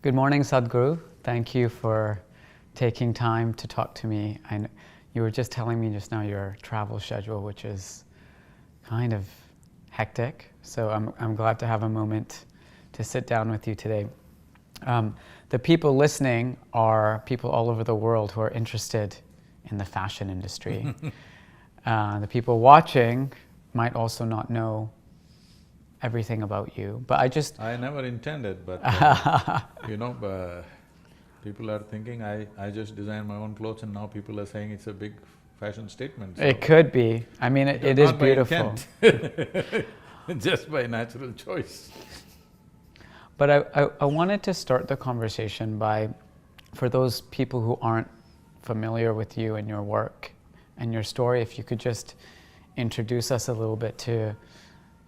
Good morning, Sadhguru. Thank you for taking time to talk to me. You were just telling me just now your travel schedule, which is kind of hectic. So I'm glad to have a moment to sit down with you today. The people listening are people all over the world who are interested in the fashion industry. The people watching might also not know everything about you, but I never intended, but people are thinking I just design my own clothes and now people are saying it's a big fashion statement. So It could be. I mean, it is not by beautiful. intent. Just by natural choice. But I wanted to start the conversation by, for those people who aren't familiar with you and your work and your story, if you could just introduce us a little bit to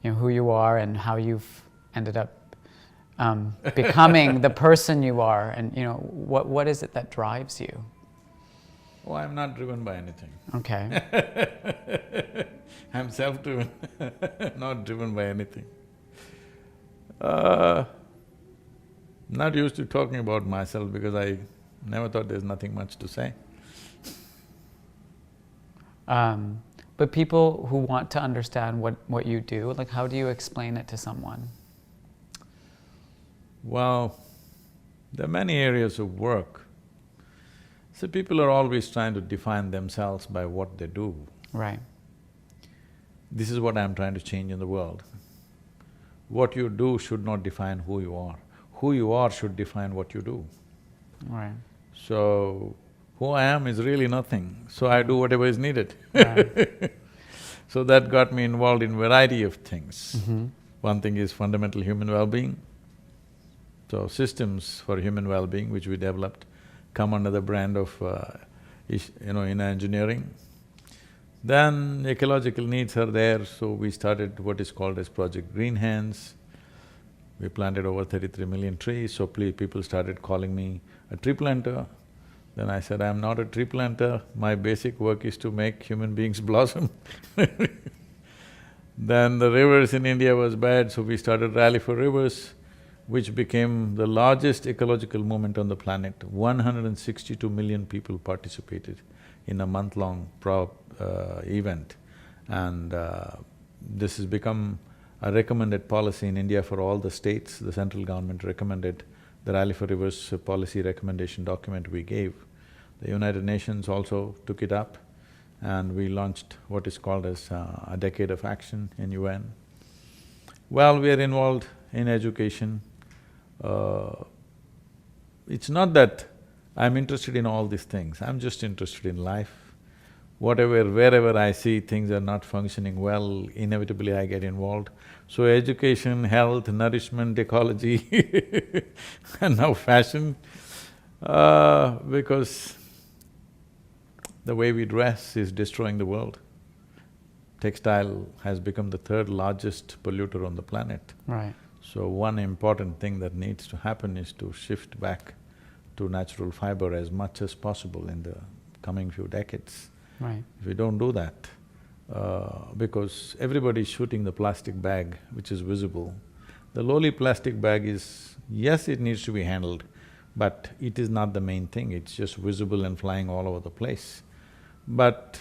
who you are and how you've ended up becoming the person you are, and what is it that drives you? Oh, I'm not driven by anything. Okay. I'm self-driven, not driven by anything. Not used to talking about myself because I never thought there's nothing much to say. But people who want to understand what you do, like how do you explain it to someone? Well, there are many areas of work. So people are always trying to define themselves by what they do. Right. This is what I'm trying to change in the world. What you do should not define who you are. Who you are should define what you do. Right. So, who I am is really nothing, so I do whatever is needed. Right. So that got me involved in variety of things. Mm-hmm. One thing is fundamental human well-being. So systems for human well-being which we developed come under the brand of inner engineering. Then ecological needs are there, so we started what is called as Project Green Hands. We planted over 33 million trees, so people started calling me a tree planter. Then I said, I'm not a tree planter, my basic work is to make human beings blossom. Then the rivers in India was bad, so we started Rally for Rivers, which became the largest ecological movement on the planet. 162 million people participated in a month-long event. And this has become a recommended policy in India for all the states. The central government recommended the Rally for Rivers policy recommendation document we gave. The United Nations also took it up and we launched what is called as a decade of action in UN. Well, we are involved in education. It's not that I'm interested in all these things, I'm just interested in life. Wherever I see things are not functioning well, inevitably I get involved. So education, health, nourishment, ecology and now fashion, because the way we dress is destroying the world. Textile has become the third largest polluter on the planet. Right. So one important thing that needs to happen is to shift back to natural fiber as much as possible in the coming few decades. Right. If we don't do that, because everybody is shooting the plastic bag which is visible. The lowly plastic bag is… yes, it needs to be handled, but it is not the main thing, it's just visible and flying all over the place. But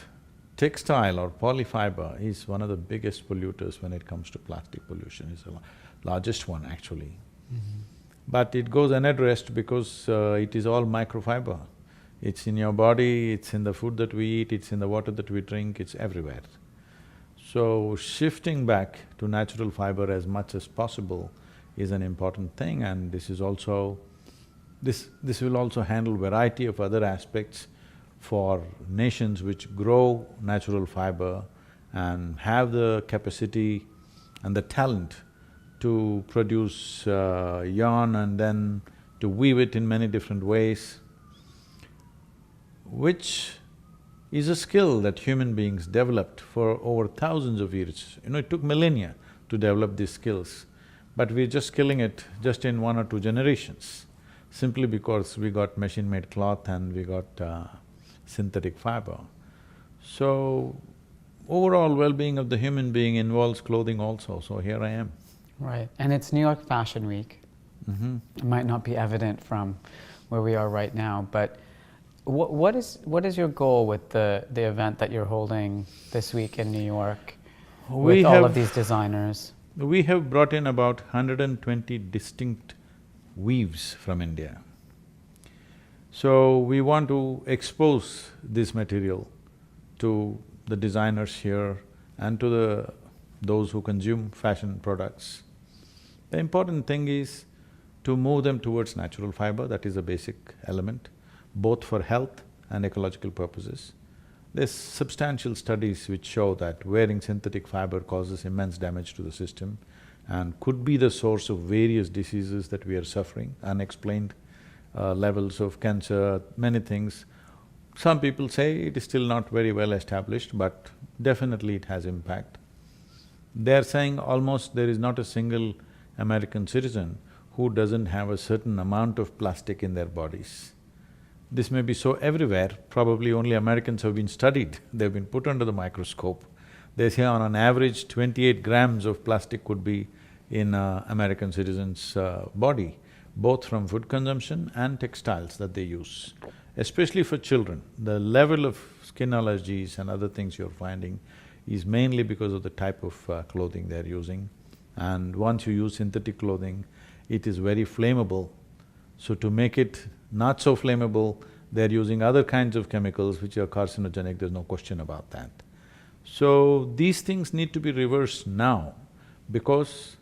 textile or polyfiber is one of the biggest polluters when it comes to plastic pollution, it's the largest one actually. Mm-hmm. But it goes unaddressed because it is all microfiber. It's in your body, it's in the food that we eat, it's in the water that we drink, it's everywhere. So shifting back to natural fiber as much as possible is an important thing, and this is also… this will also handle variety of other aspects for nations which grow natural fiber and have the capacity and the talent to produce yarn and then to weave it in many different ways, which is a skill that human beings developed for over thousands of years. It took millennia to develop these skills, but we're just killing it just in 1 or 2 generations, simply because we got machine-made cloth and we got synthetic fiber. So, overall well-being of the human being involves clothing also, so here I am. Right. And it's New York Fashion Week. It might not be evident from where we are right now, but what is your goal with the event that you're holding this week in New York with all of these designers? We have brought in about 120 distinct weaves from India. So we want to expose this material to the designers here and to those who consume fashion products. The important thing is to move them towards natural fiber, that is a basic element, both for health and ecological purposes. There's substantial studies which show that wearing synthetic fiber causes immense damage to the system and could be the source of various diseases that we are suffering, unexplained levels of cancer, many things. Some people say it is still not very well established, but definitely it has impact. They're saying almost there is not a single American citizen who doesn't have a certain amount of plastic in their bodies. This may be so everywhere, probably only Americans have been studied, they've been put under the microscope. They say on an average 28 grams of plastic could be in a American citizen's body, both from food consumption and textiles that they use. Especially for children, the level of skin allergies and other things you're finding is mainly because of the type of clothing they're using. And once you use synthetic clothing, it is very flammable. So to make it not so flammable, they're using other kinds of chemicals which are carcinogenic, there's no question about that. So these things need to be reversed now, because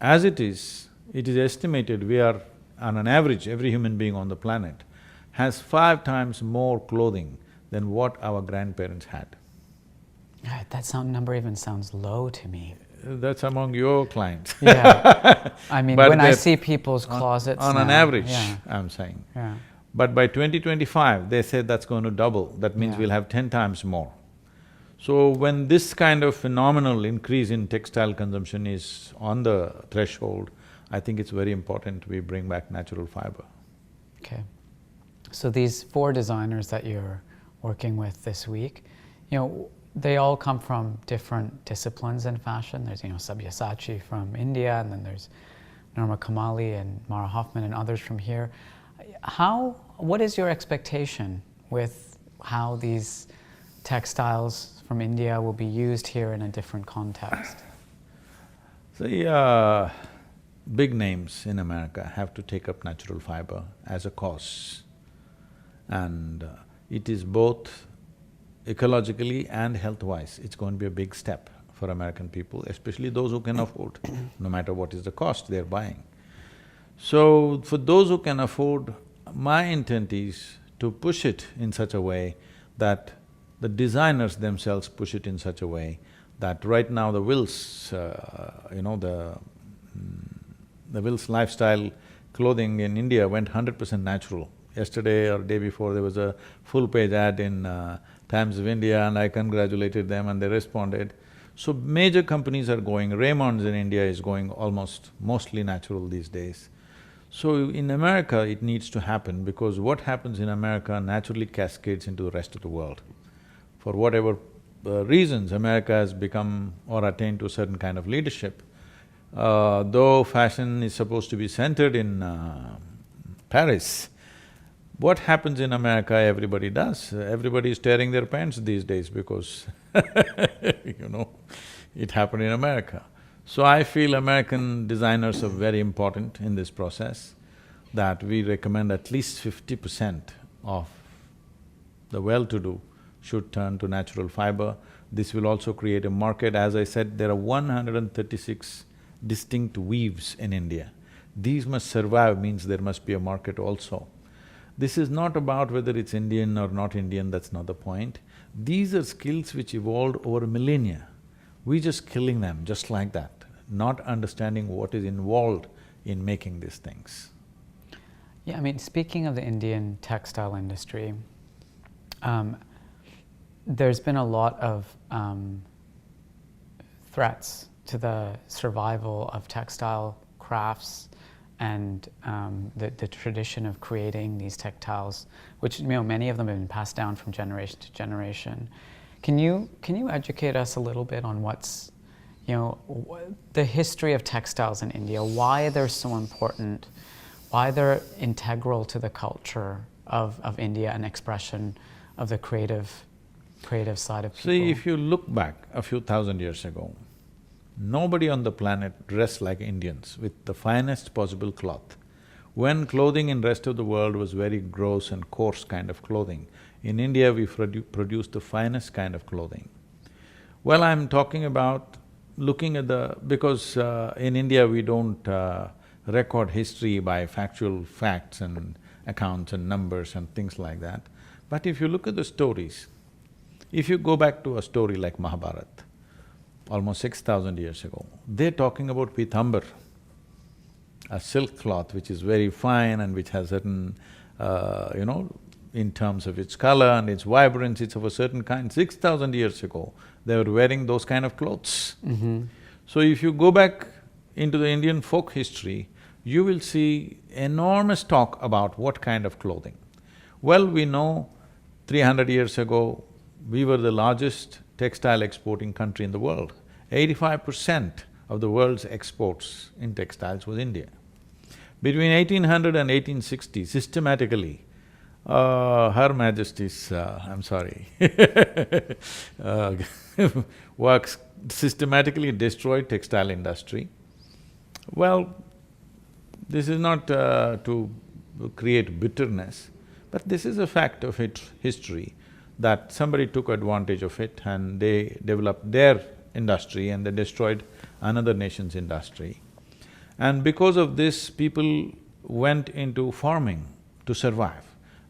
as it is estimated we are, on an average, every human being on the planet has 5 times more clothing than what our grandparents had. That number even sounds low to me. That's among your clients. Yeah, I mean, when I see people's closets on now, an average, yeah. I'm saying. Yeah. But by 2025, they said that's going to double, that means we'll have 10 times more. So when this kind of phenomenal increase in textile consumption is on the threshold, I think it's very important we bring back natural fiber. Okay. So these 4 designers that you're working with this week, they all come from different disciplines in fashion. There's, Sabyasachi from India, and then there's Norma Kamali and Mara Hoffman and others from here. What is your expectation with how these textiles from India will be used here in a different context? The big names in America have to take up natural fiber as a cause. And it is both ecologically and health-wise, it's going to be a big step for American people, especially those who can afford, no matter what is the cost they're buying. So, for those who can afford, my intent is to push it in such a way that the designers themselves push it in such a way that right now the Wills, the Wills lifestyle clothing in India went 100% natural. Yesterday or day before, there was a full-page ad in Times of India, and I congratulated them and they responded. So major companies are going, Raymond's in India is going mostly natural these days. So in America, it needs to happen, because what happens in America naturally cascades into the rest of the world. For whatever reasons, America has become or attained to a certain kind of leadership. Though fashion is supposed to be centered in Paris, what happens in America, everybody does. Everybody is tearing their pants these days because it happened in America. So I feel American designers are very important in this process, that we recommend at least 50% of the well-to-do should turn to natural fiber. This will also create a market. As I said, there are 136 distinct weaves in India. These must survive, means there must be a market also. This is not about whether it's Indian or not Indian, that's not the point. These are skills which evolved over millennia. We're just killing them just like that, not understanding what is involved in making these things. Yeah, I mean, speaking of the Indian textile industry, there's been a lot of threats to the survival of textile crafts and the tradition of creating these textiles, which many of them have been passed down from generation to generation. Can you educate us a little bit on what's the history of textiles in India, why they're so important, why they're integral to the culture of India and expression of the creative side of people. See, if you look back a few thousand years ago, nobody on the planet dressed like Indians with the finest possible cloth. When clothing in rest of the world was very gross and coarse kind of clothing, in India we produced the finest kind of clothing. Well, I'm talking about looking at because in India we don't record history by factual facts and accounts and numbers and things like that. But if you look at the stories, if you go back to a story like Mahabharata, almost 6,000 years ago, they're talking about pitambar, a silk cloth which is very fine and which has certain, in terms of its color and its vibrance, it's of a certain kind. 6,000 years ago, they were wearing those kind of clothes. So if you go back into the Indian folk history, you will see enormous talk about what kind of clothing. Well, we know 300 years ago, we were the largest textile exporting country in the world. 85% of the world's exports in textiles was India. Between 1800 and 1860, systematically, Her Majesty's, works systematically destroyed textile industry. Well, this is not to create bitterness, but this is a fact of history, that somebody took advantage of it and they developed their industry and they destroyed another nation's industry. And because of this, people went into farming to survive,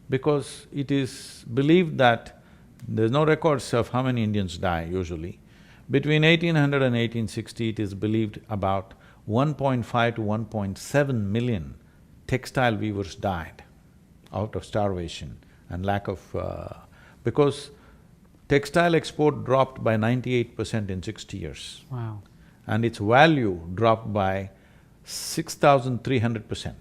because it is believed that there's no records of how many Indians die usually. Between 1800 and 1860, it is believed about 1.5 to 1.7 million textile weavers died out of starvation and lack of… because textile export dropped by 98% in 60 years. Wow. And its value dropped by 6,300%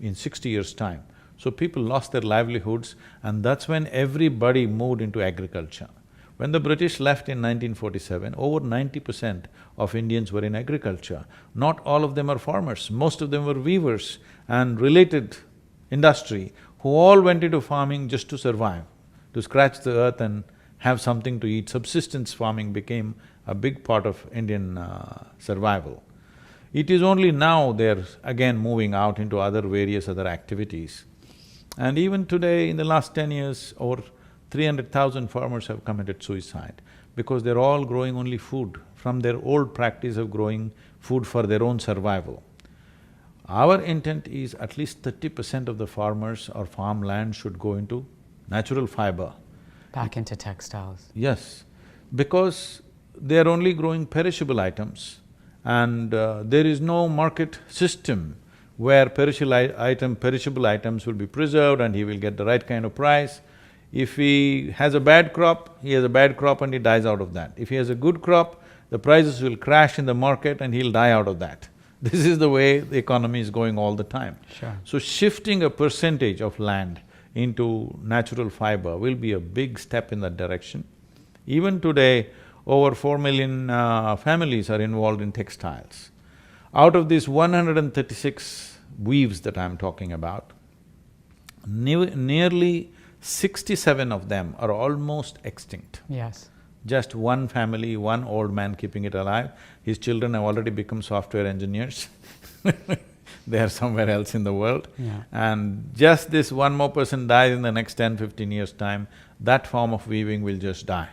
in 60 years' time. So people lost their livelihoods, and that's when everybody moved into agriculture. When the British left in 1947, over 90% of Indians were in agriculture. Not all of them are farmers, most of them were weavers and related industry who all went into farming just to survive, to scratch the earth and have something to eat. Subsistence farming became a big part of Indian survival. It is only now they're again moving out into various other activities. And even today, in the last 10 years, over 300,000 farmers have committed suicide because they're all growing only food from their old practice of growing food for their own survival. Our intent is at least 30% of the farmers or farmland should go into natural fiber. Back into textiles. Yes, because they're only growing perishable items and there is no market system where perishable items will be preserved and he will get the right kind of price. If he has a bad crop, he has a bad crop and he dies out of that. If he has a good crop, the prices will crash in the market and he'll die out of that. This is the way the economy is going all the time. Sure. So shifting a percentage of land into natural fiber will be a big step in that direction. Even today, over 4 million families are involved in textiles. Out of these 136 weaves that I'm talking about, nearly 67 of them are almost extinct. Yes. Just one family, one old man keeping it alive. His children have already become software engineers they are somewhere else in the world. Yeah. And just this one more person dies in the next 10–15 years' time, that form of weaving will just die.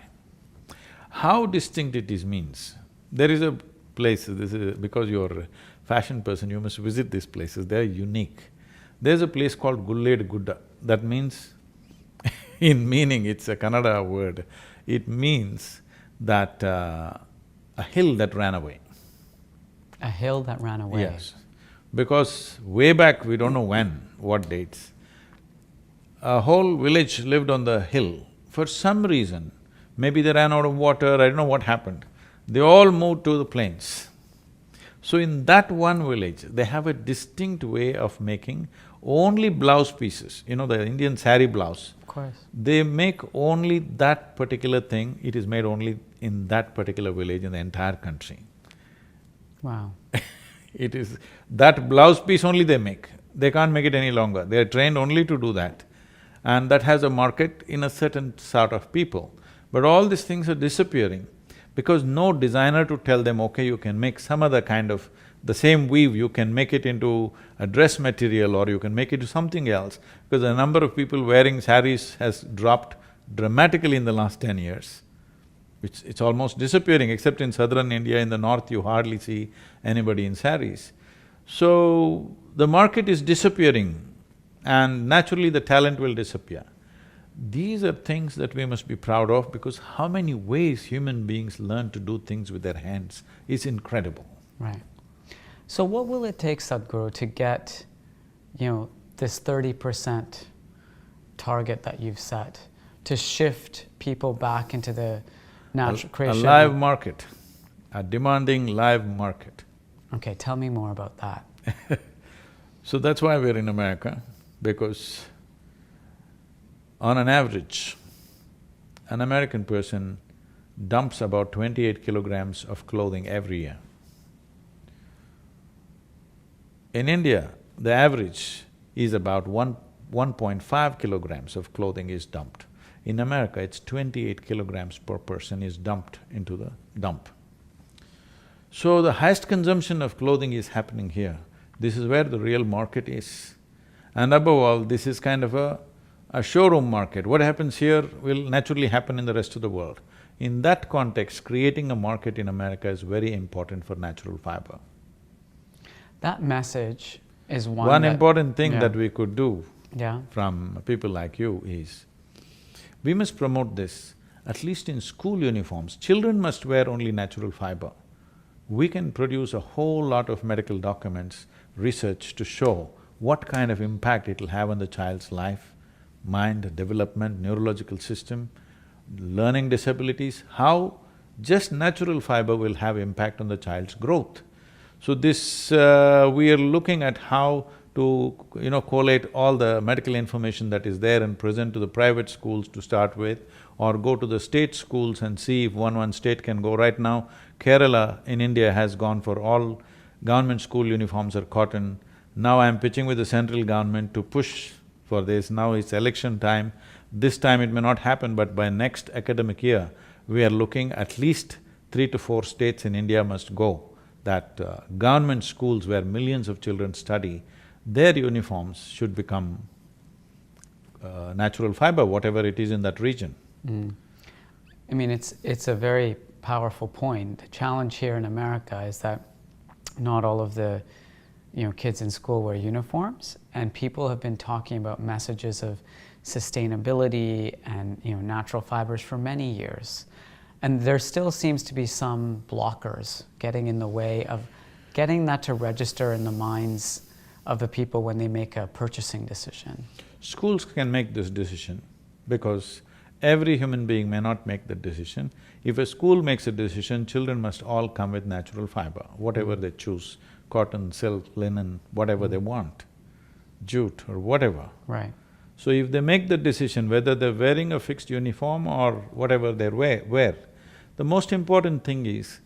How distinct it is means, there is a place, this is… because you're a fashion person, you must visit these places, they're unique. There's a place called Gulled Gudda, that means in meaning, it's a Kannada word, it means that a hill that ran away. A hill that ran away. Yes, because way back, we don't know when, what dates, a whole village lived on the hill. For some reason, maybe they ran out of water, I don't know what happened, they all moved to the plains. So in that one village, they have a distinct way of making only blouse pieces, the Indian sari blouse. Of course. They make only that particular thing, it is made only in that particular village in the entire country. Wow. It is… that blouse piece only they make, they can't make it any longer, they are trained only to do that. And that has a market in a certain sort of people. But all these things are disappearing because no designer to tell them, okay, you can make some other kind of… the same weave, you can make it into a dress material or you can make it into something else, because the number of people wearing saris has dropped dramatically in the last 10 years. It's almost disappearing, except in southern India, in the north you hardly see anybody in saris. So, the market is disappearing and naturally the talent will disappear. These are things that we must be proud of, because how many ways human beings learn to do things with their hands is incredible. Right. So what will it take, Sadhguru, to get, this 30% target that you've set, to shift people back into the natural creation? A live market, a demanding live market. Okay, tell me more about that. So that's why we're in America, because on an average, an American person dumps about 28 kilograms of clothing every year. In India, the average is about 1.5 kilograms of clothing is dumped. In America, it's 28 kilograms per person is dumped into the dump. So the highest consumption of clothing is happening here. This is where the real market is. And above all, this is kind of a showroom market. What happens here will naturally happen in the rest of the world. In that context, creating a market in America is very important for natural fiber. That message is one important thing that we could do Yeah. from people like you is, we must promote this, at least in school uniforms. Children must wear only natural fiber. We can produce a whole lot of medical documents, research to show what kind of impact it'll have on the child's life, mind, development, neurological system, learning disabilities, how just natural fiber will have impact on the child's growth. So this… we are looking at how to, collate all the medical information that is there and present to the private schools to start with, or go to the state schools and see if one state can go. Right now, Kerala in India has gone for all government school uniforms are cotton. Now I'm pitching with the central government to push for this. Now it's election time. This time it may not happen, but by next academic year, we are looking at least 3 to 4 states in India must go, that government schools where millions of children study, their uniforms should become natural fiber, whatever it is in that region. I mean, it's a very powerful point. The challenge here in America is that not all of the kids in school wear uniforms, and people have been talking about messages of sustainability and natural fibers for many years. And there still seems to be some blockers getting in the way of getting that to register in the minds of the people when they make a purchasing decision. Schools can make this decision because every human being may not make the decision. If a school makes a decision, children must all come with natural fiber, whatever they choose, cotton, silk, linen, whatever they want, jute or whatever. Right. So if they make the decision whether they're wearing a fixed uniform or whatever they wear, the most important thing is,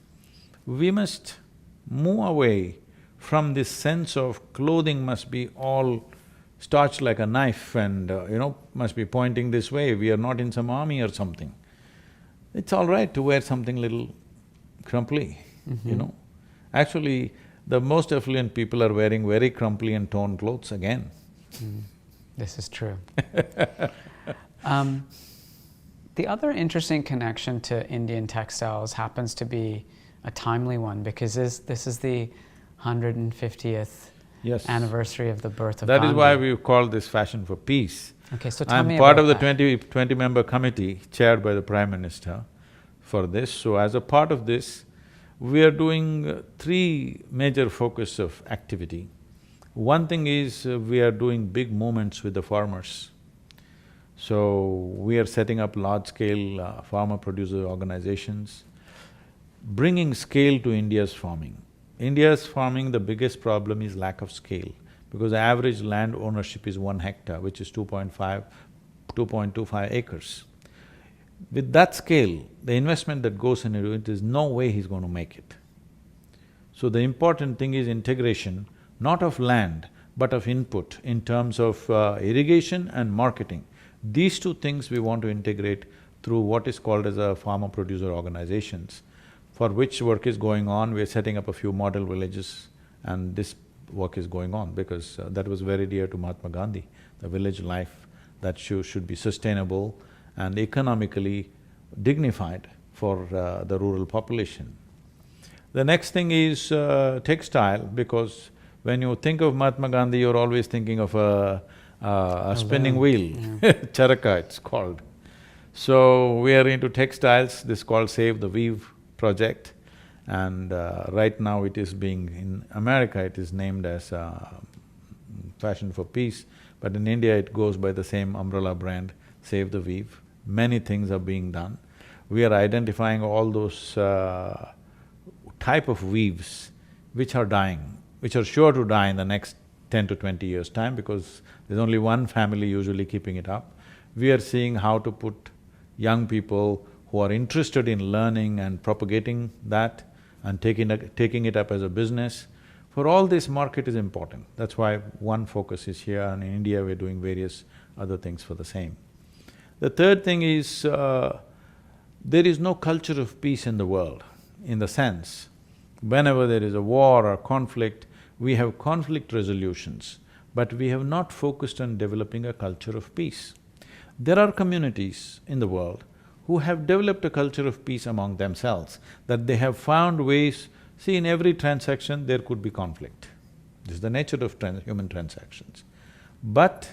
we must move away from this sense of clothing must be all starched like a knife and, must be pointing this way, we are not in some army or something. It's all right to wear something little crumply, Actually, the most affluent people are wearing very crumply and torn clothes again. This is true. The other interesting connection to Indian textiles happens to be a timely one, because this is the 150th anniversary of the birth of Gandhi. That is why we call this Fashion for Peace. Okay, so tell me I'm part about of the that. 20-member committee chaired by the Prime Minister for this. So as a part of this, we are doing 3 major focus of activity. One thing is, we are doing big movements with the farmers. So, we are setting up large-scale farmer producer organizations, bringing scale to India's farming. India's farming, the biggest problem is lack of scale, because the average land ownership is 1 hectare, which is 2.25 acres. With that scale, the investment that goes into it, there's no way he's going to make it. So the important thing is integration, not of land, but of input in terms of irrigation and marketing. These two things we want to integrate through what is called as a farmer-producer organizations, for which work is going on. We're setting up a few model villages, and this work is going on because that was very dear to Mahatma Gandhi, the village life that should be sustainable and economically dignified for the rural population. The next thing is textile, because when you think of Mahatma Gandhi, you're always thinking of a spinning wheel, charaka it's called. So we are into textiles, this is called Save the Weave project, and right now it is being… in America it is named as Fashion for Peace, but in India it goes by the same umbrella brand, Save the Weave. Many things are being done. We are identifying all those type of weaves which are dying, which are sure to die in the next 10 to 20 years' time, because there's only one family usually keeping it up. We are seeing how to put young people who are interested in learning and propagating that and taking it up as a business. For all this, market is important. That's why one focus is here, and in India we're doing various other things for the same. The third thing is, there is no culture of peace in the world, in the sense, whenever there is a war or conflict, we have conflict resolutions, but we have not focused on developing a culture of peace. There are communities in the world who have developed a culture of peace among themselves, that they have found ways… See, in every transaction there could be conflict. This is the nature of human transactions. But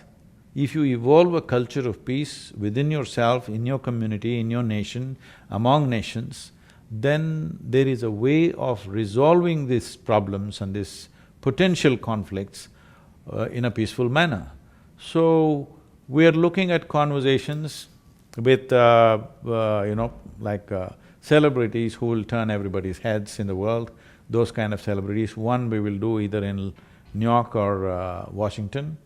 if you evolve a culture of peace within yourself, in your community, in your nation, among nations, then there is a way of resolving these problems and these potential conflicts in a peaceful manner. So, we are looking at conversations with celebrities who will turn everybody's heads in the world, those kind of celebrities. One we will do either in New York or Washington,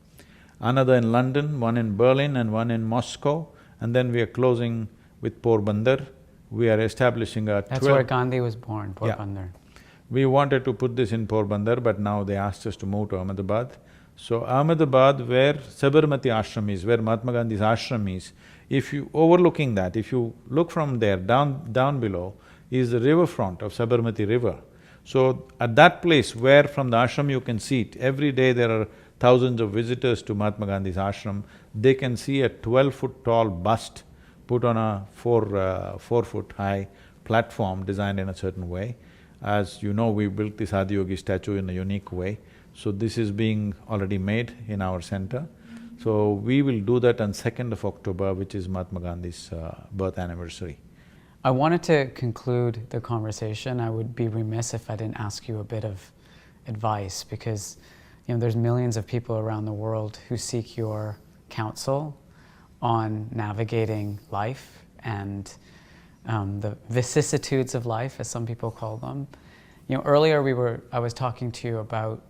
another in London, one in Berlin and one in Moscow, and then we are closing with Porbandar. We are establishing a… That's where Gandhi was born, Porbandar. Yeah. We wanted to put this in Porbandar, but now they asked us to move to Ahmedabad. So Ahmedabad, where Sabarmati ashram is, where Mahatma Gandhi's ashram is, if you… overlooking that, if you look from there, down below is the riverfront of Sabarmati river. So at that place where from the ashram you can see it, every day there are thousands of visitors to Mahatma Gandhi's ashram, they can see a 12-foot tall bust put on a 4-foot high platform designed in a certain way. As you know, we built the Sadhyogi statue in a unique way, so this is being already made in our center. So we will do that on 2nd of October, which is Mahatma Gandhi's birth anniversary. I wanted to conclude the conversation. I would be remiss if I didn't ask you a bit of advice, because there's millions of people around the world who seek your counsel on navigating life and the vicissitudes of life, as some people call them. Earlier I was talking to you about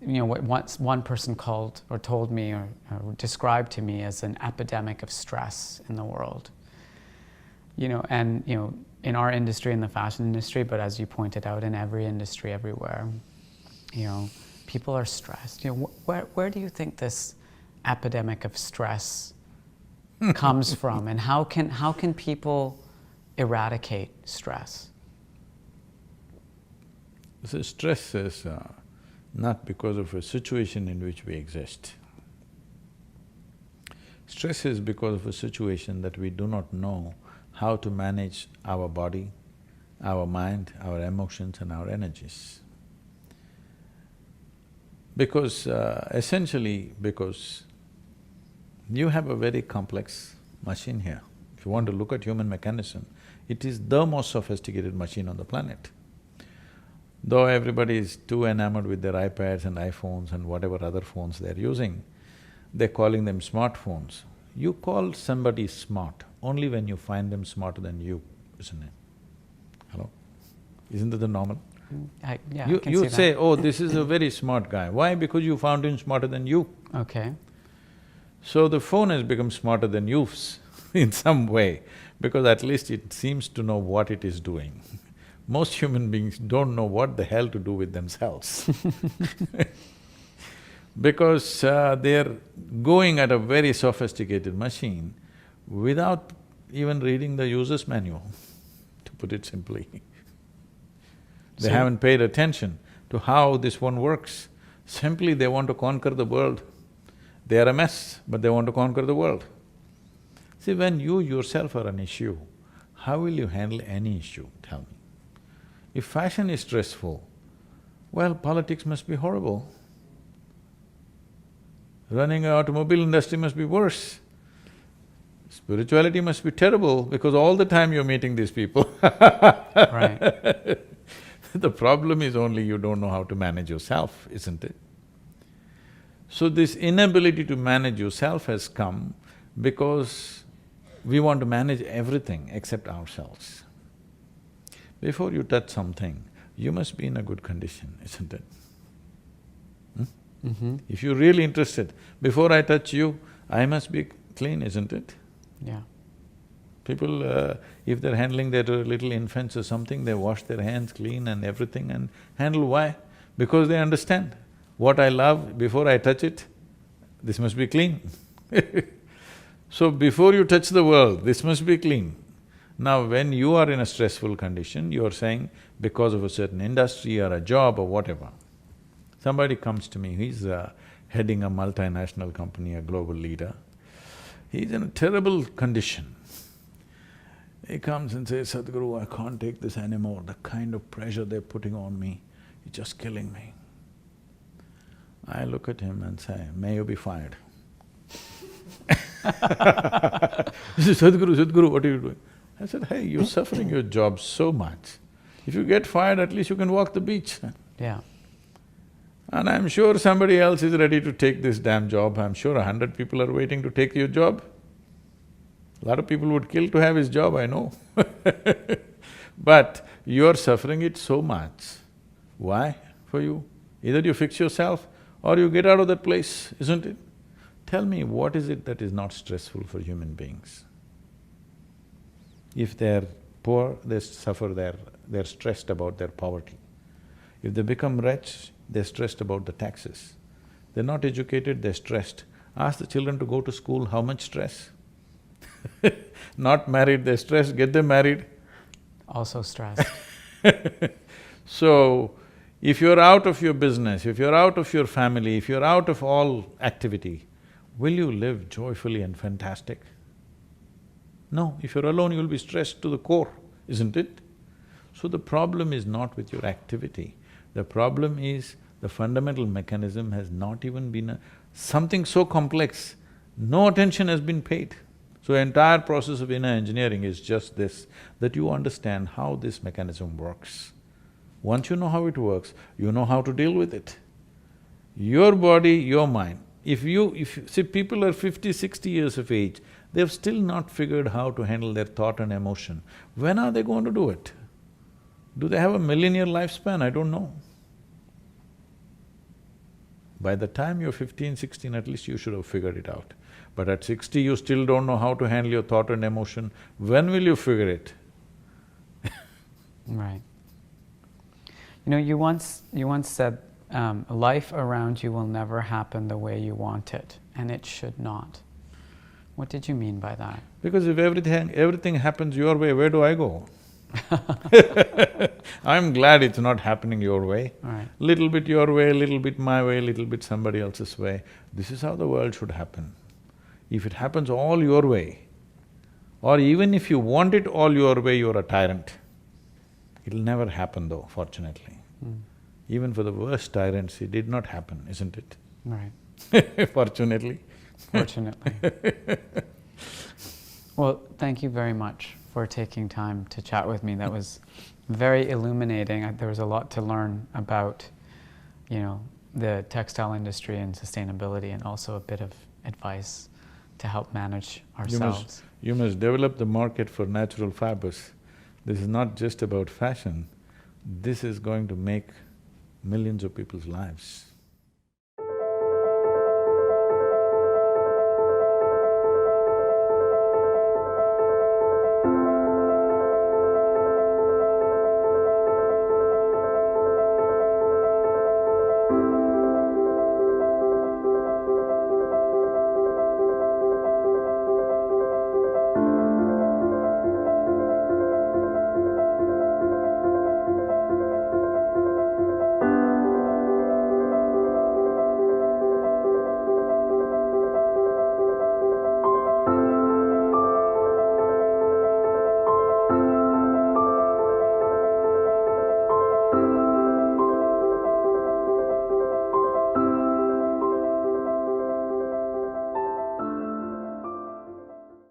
what once one person called or told me or described to me as an epidemic of stress in the world. In our industry, in the fashion industry, but as you pointed out, in every industry, everywhere, people are stressed. Where do you think this epidemic of stress comes from, and how can people eradicate stress? So stress is not because of a situation in which we exist. Stress is because of a situation that we do not know how to manage our body, our mind, our emotions and our energies. Because essentially because you have a very complex machine here. If you want to look at human mechanism, it is the most sophisticated machine on the planet. Though everybody is too enamored with their iPads and iPhones and whatever other phones they're using, they're calling them smartphones. You call somebody smart only when you find them smarter than you, isn't it? Hello? Isn't that the normal? Yeah, I You… can you see that. say, oh, this is a very smart guy. Why? Because you found him smarter than you. Okay. So the phone has become smarter than you in some way, because at least it seems to know what it is doing. Most human beings don't know what the hell to do with themselves because they're going at a very sophisticated machine without even reading the user's manual, to put it simply. They haven't paid attention to how this one works. Simply they want to conquer the world. They are a mess, but they want to conquer the world. See, when you yourself are an issue, how will you handle any issue, tell me? If fashion is stressful, well, politics must be horrible. Running an automobile industry must be worse. Spirituality must be terrible because all the time you're meeting these people. Right. The problem is only you don't know how to manage yourself, isn't it? So this inability to manage yourself has come because we want to manage everything except ourselves. Before you touch something, you must be in a good condition, isn't it? If you're really interested, before I touch you, I must be clean, isn't it? Yeah. People, if they're handling their little infants or something, they wash their hands clean and everything and handle. Why? Because they understand, what I love, before I touch it, this must be clean. So before you touch the world, this must be clean. Now when you are in a stressful condition, you're saying because of a certain industry or a job or whatever. Somebody comes to me, he's heading a multinational company, a global leader. He's in a terrible condition. He comes and says, Sadhguru, I can't take this anymore, the kind of pressure they're putting on me, it's just killing me. I look at him and say, may you be fired. He says, Sadhguru, what are you doing? I said, hey, you're suffering your job so much. If you get fired, at least you can walk the beach. Yeah. And I'm sure somebody else is ready to take this damn job. I'm sure 100 people are waiting to take your job. A lot of people would kill to have his job, I know but you're suffering it so much. Why for you? Either you fix yourself or you get out of that place, isn't it? Tell me, what is it that is not stressful for human beings? If they're poor, they suffer they're stressed about their poverty. If they become rich, they're stressed about the taxes. They're not educated, they're stressed. Ask the children to go to school, how much stress? Not married, they're stressed, get them married. Also stressed. So, if you're out of your business, if you're out of your family, if you're out of all activity, will you live joyfully and fantastic? No, if you're alone, you'll be stressed to the core, isn't it? So the problem is not with your activity, the problem is the fundamental mechanism has not even been something so complex, no attention has been paid. So entire process of inner engineering is just this, that you understand how this mechanism works. Once you know how it works, you know how to deal with it. Your body, your mind. See, people are 50, 60 years of age, they've still not figured how to handle their thought and emotion. When are they going to do it? Do they have a millennial lifespan? I don't know. By the time you're 15, 16, at least you should have figured it out. But at 60, you still don't know how to handle your thought and emotion. When will you figure it? Right. You know, you once said, life around you will never happen the way you want it, and it should not. What did you mean by that? Because if everything happens your way, where do I go? I'm glad it's not happening your way. Right. Little bit your way, little bit my way, little bit somebody else's way. This is how the world should happen. If it happens all your way, or even if you want it all your way, you're a tyrant. It'll never happen though, fortunately. Even for the worst tyrants, it did not happen, isn't it? Right. Fortunately. Fortunately. Well, thank you very much for taking time to chat with me. That was very illuminating. There was a lot to learn about, you know, the textile industry and sustainability, and also a bit of advice to help manage ourselves. You must develop the market for natural fibers. This is not just about fashion. this is going to make millions of people's lives.